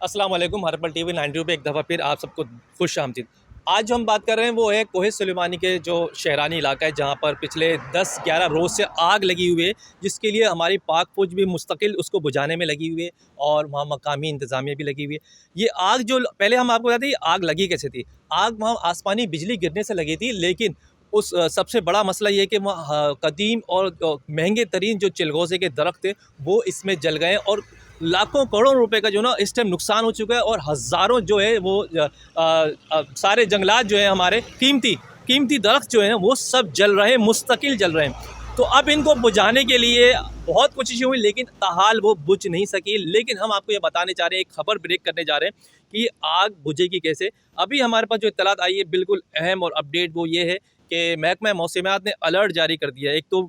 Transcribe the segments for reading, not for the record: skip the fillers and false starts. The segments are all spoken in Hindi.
अस्सलाम वालेकुम। हर्बल टीवी 92 पे एक दफ़ा फिर आप सबको खुश आमदीद। आज जो हम बात कर रहे हैं वो है कोहे सुलेमानी के जो शहरानी इलाका है, जहाँ पर पिछले 10-11 रोज़ से आग लगी हुई है, जिसके लिए हमारी पाक फ़ौज भी मुस्तकिल उसको बुझाने में लगी हुई है और वहाँ मकामी इंतज़ामिया भी लगी हुई है। ये आग जो पहले हम आपको बताते हैं आग लगी कैसे थी। आग वहाँ आसमानी बिजली गिरने से लगी थी, लेकिन उस सबसे बड़ा मसला ये है कि वहाँ कदीम और महंगे तरीन जो चिलगोज़े के दरख्त थे वो इसमें जल गए और लाखों करोड़ों रुपए का जो ना इस टाइम नुकसान हो चुका है और हज़ारों जो है वो सारे जंगलात जो है हमारे कीमती दरख्त जो हैं वो सब जल रहे हैं, मुस्तकिल जल रहे हैं। तो अब इनको बुझाने के लिए बहुत कोशिशें हुई, लेकिन ताहाल वो बुझ नहीं सकी। लेकिन हम आपको ये बताने जा रहे हैं, एक खबर ब्रेक करने जा रहे हैं कि आग बुझेगी कैसे। अभी हमारे पास जो इत्तलात आई है बिल्कुल अहम और अपडेट वो ये है कि महकमा मौसमियात ने अलर्ट जारी कर दिया है। एक तो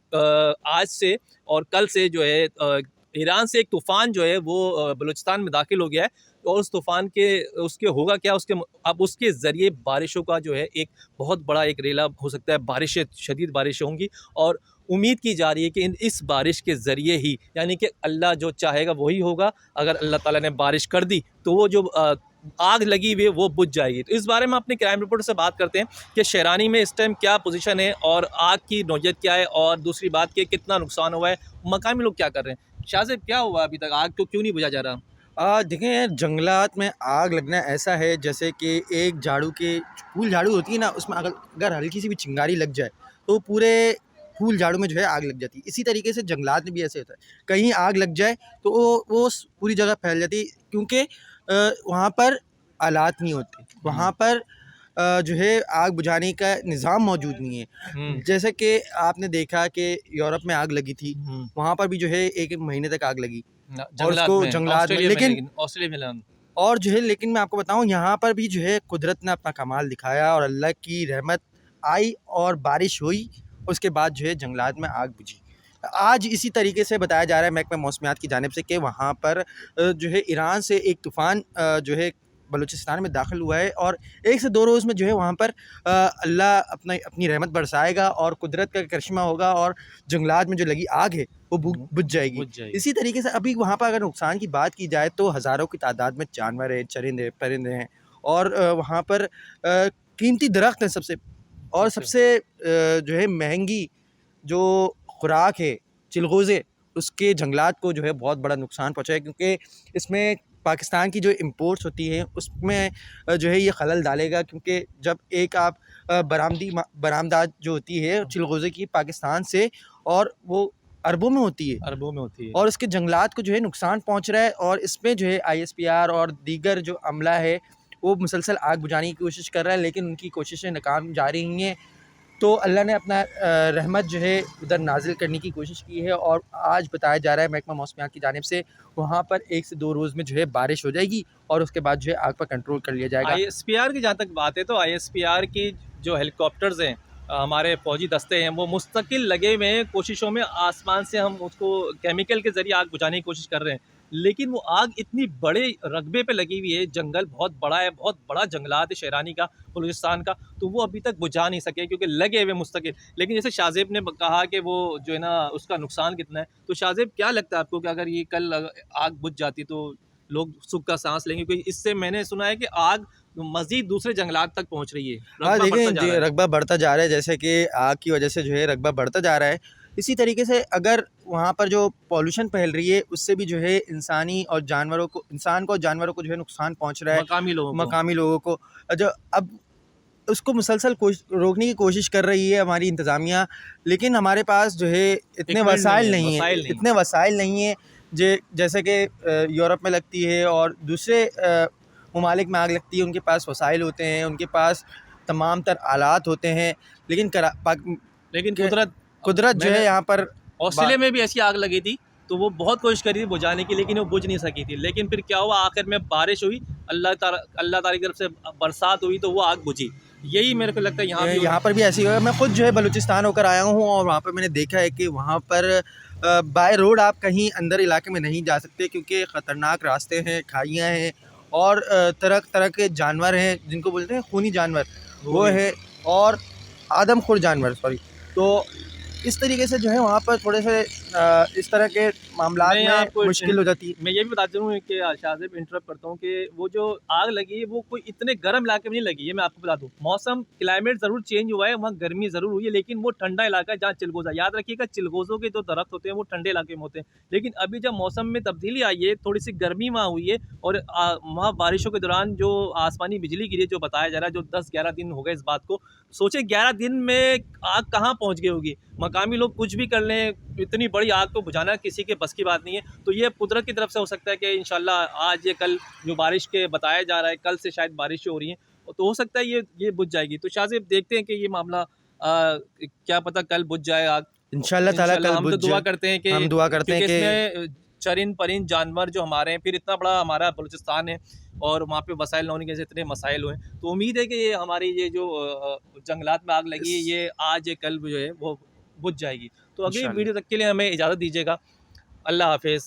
आज से और कल से जो है ईरान से एक तूफ़ान जो है वो बलूचिस्तान में दाखिल हो गया है और उस तूफ़ान के उसके होगा क्या उसके अब उसके ज़रिए बारिशों का जो है एक बहुत बड़ा एक रेला हो सकता है। बारिशें शदीद बारिशें होंगी और उम्मीद की जा रही है कि इस बारिश के ज़रिए ही, यानी कि अल्लाह जो चाहेगा वही होगा। अगर अल्लाह ताला ने बारिश कर दी तो वो जो आग लगी हुई है वो बुझ जाएगी। तो इस बारे में अपने क्राइम रिपोर्टर से बात करते हैं कि शहरानी में इस टाइम क्या पोजीशन है और आग की नौयत क्या है, और दूसरी बात कि कितना नुकसान हुआ है, मकामी लोग क्या कर रहे हैं। शाहज़ेब, क्या हुआ अभी तक, आग को क्यों नहीं बुझा जा रहा? देखें, जंगलात में आग लगना ऐसा है जैसे कि एक झाड़ू के फूल झाड़ू होती है ना, उसमें अगर अगर हल्की सी भी चिंगारी लग जाए तो पूरे फूल झाड़ू में जो है आग लग जाती है। इसी तरीके से जंगलात में भी ऐसे होता है, कहीं आग लग जाए तो वो पूरी जगह फैल जाती है, क्योंकि वहाँ पर आलात नहीं होते, वहाँ पर जो है आग बुझाने का निज़ाम मौजूद नहीं है। जैसे कि आपने देखा कि यूरोप में आग लगी थी, वहाँ पर भी जो है एक एक महीने तक आग लगी और उसको जंगलात में, लेकिन ऑस्ट्रेलिया में और जो है, लेकिन मैं आपको बताऊं, यहाँ पर भी जो है कुदरत ने अपना कमाल दिखाया और अल्लाह की रहमत आई और बारिश हुई। उसके बाद जो है जंगलात में आग बुझी। आज इसी तरीके से बताया जा रहा है महकमा मौसमियात की जानिब से कि वहाँ पर जो है ईरान से एक तूफ़ान जो है बलूचिस्तान में दाखिल हुआ है और 1 से 2 रोज़ में जो है वहाँ पर अल्लाह अपनी रहमत बरसाएगा और कुदरत का करिश्मा होगा और जंगलात में जो लगी आग है वो बुझ जाएगी। इसी तरीके से अभी वहाँ पर अगर नुकसान की बात की जाए तो हज़ारों की तादाद में जानवर हैं, चरिंदे परिंदे हैं और वहाँ पर कीमती दरख्त हैं सबसे जो है महंगी जो खुराक है चिलगोज़े, उसके जंगलात को जो है बहुत बड़ा नुकसान पहुँचा है, क्योंकि इसमें पाकिस्तान की जो इम्पोर्ट्स होती हैं उसमें जो है ये खलल डालेगा, क्योंकि जब एक आप बरामदात जो होती है चिलगोज़े की पाकिस्तान से, और वो अरबों में होती है और उसके जंगलात को जो है नुकसान पहुंच रहा है। और इसमें जो है ISPR और दीगर जो अमला है वो मुसलसल आग बुझाने की कोशिश कर रहा है, लेकिन उनकी कोशिशें नाकाम जा रही हैं। तो अल्लाह ने अपना रहमत जो है उधर नाजिल करने की कोशिश की है और आज बताया जा रहा है महकमा मौसमियात की जानिब से वहाँ पर 1 से 2 रोज़ में जो है बारिश हो जाएगी और उसके बाद जो है आग पर कंट्रोल कर लिया जाएगा। ISPR की जहाँ तक बात है तो ISPR की जो हेलीकॉप्टर्स हैं, हमारे फौजी दस्ते हैं, वो मुस्तकिल लगे हुए हैं कोशिशों में। आसमान से हम उसको केमिकल के ज़रिए आग बुझाने की कोशिश कर रहे हैं, लेकिन वो आग इतनी बड़े रकबे पे लगी हुई है, जंगल बहुत बड़ा है, बहुत बड़ा जंगलात है शहरानी का, बलूचिस्तान का, तो वो अभी तक बुझा नहीं सके क्योंकि लगे हुए मुस्तकिल। लेकिन जैसे शाहज़ेब ने कहा कि वो जो है ना उसका नुकसान कितना है, तो शाहज़ेब क्या लगता है आपको कि अगर ये कल आग बुझ जाती तो लोग सुख का सांस लेंगे? क्योंकि इससे मैंने सुना है कि आग मज़ीद दूसरे जंगलात तक पहुँच रही है, हाँ, रक़बा बढ़ता देखें, जा जी, रहा है। रकबा बढ़ता जा रहा है, जैसे कि आग की वजह से जो है रकबा बढ़ता जा रहा है। इसी तरीके से अगर वहाँ पर जो पॉल्यूशन फैल रही है उससे भी जो है इंसान को और जानवरों को जो है नुकसान पहुँच रहा है, मकामी लोगों को। जो अब उसको मुसलसल रोकने की कोशिश कर रही है हमारी इंतज़ामिया, लेकिन हमारे पास जो है इतने वसाइल नहीं हैं जैसे कि यूरोप में लगती है और दूसरे ममालिक में आग लगती है। उनके पास वसाइल होते हैं, उनके पास तमाम तर आलात होते हैं, लेकिन लेकिन कुदरत जो है यहाँ पर ऑस्ट्रेलिया में भी ऐसी आग लगी थी, तो वो बहुत कोशिश करी थी बुझाने की, लेकिन वो बुझ नहीं सकी थी। लेकिन फिर क्या हुआ, आखिर में बारिश हुई, अल्लाह ताला की तरफ से बरसात हुई तो वो आग बुझी। यही मेरे को लगता है यहाँ पर भी ऐसी होगा। मैं खुद जो है बलूचिस्तान होकर आया हूँ और वहाँ पर मैंने देखा है कि वहाँ पर बाय रोड आप कहीं अंदर इलाके में नहीं जा सकते, क्योंकि ख़तरनाक रास्ते हैं, खाइयाँ हैं और तरह तरह के जानवर हैं जिनको बोलते हैं खूनी जानवर, वो है, और आदमखोर जानवर, सॉरी। तो इस तरीके से जो है वहाँ पर थोड़े से इस तरह के मामलात मैं में आपको मुश्किल हो जाती है। मैं ये भी बता दूँ कि शाहज़ेब इंटरप्ट करता हूँ कि वो जो आग लगी है वो कोई इतने गर्म इलाके में नहीं लगी है। मैं आपको बता दूँ, मौसम क्लाइमेट ज़रूर चेंज हुआ है, वहाँ गर्मी ज़रूर हुई है, लेकिन वो ठंडा इलाका है जहाँ चिलगोज़ा, याद रखिएगा चिलगोज़ों के जो दरख्त होते हैं वो ठंडे इलाके में होते हैं। लेकिन अभी जब मौसम में तब्दीली आई है, थोड़ी सी गर्मी वहाँ हुई है और वहाँ बारिशों के दौरान जो आसमानी बिजली गिरी, जो बताया जा रहा है, जो 10-11 दिन हो गए इस बात को। सोचिए 11 दिन में आग कहाँ पहुँच गई होगी। मकामी लोग कुछ भी कर लें, इतनी बड़ी आग को बुझाना किसी के बस की बात नहीं है। तो ये कुदरत की तरफ से हो सकता है कि इंशाल्लाह आज या कल जो बारिश के बताया जा रहा है, कल से शायद बारिशें हो रही हैं, तो हो सकता है ये बुझ जाएगी। तो शाहज़ेब देखते हैं कि ये मामला क्या पता कल बुझ जाए आग। इंशाल्लाह ताला इंशाल्लाह कल हम बुझ तो दुआ जाए। करते हैं कि हम दुआ करते हैं क्योंकि कि इसमें चरिंद परिंद जानवर जो हमारे हैं, फिर इतना बड़ा हमारा बलूचिस्तान है और वहाँ पे वसाइल न होने की वजह से इतने मसाइल हुए हैं। तो उम्मीद है कि ये हमारी ये जो जंगलात में आग लगी है, इस ये आज या कल जो है वो बुझ जाएगी। तो अगली इंशाल्लाह। वीडियो तक के लिए हमें इजाज़त दीजिएगा। अल्लाह हाफ़िज़।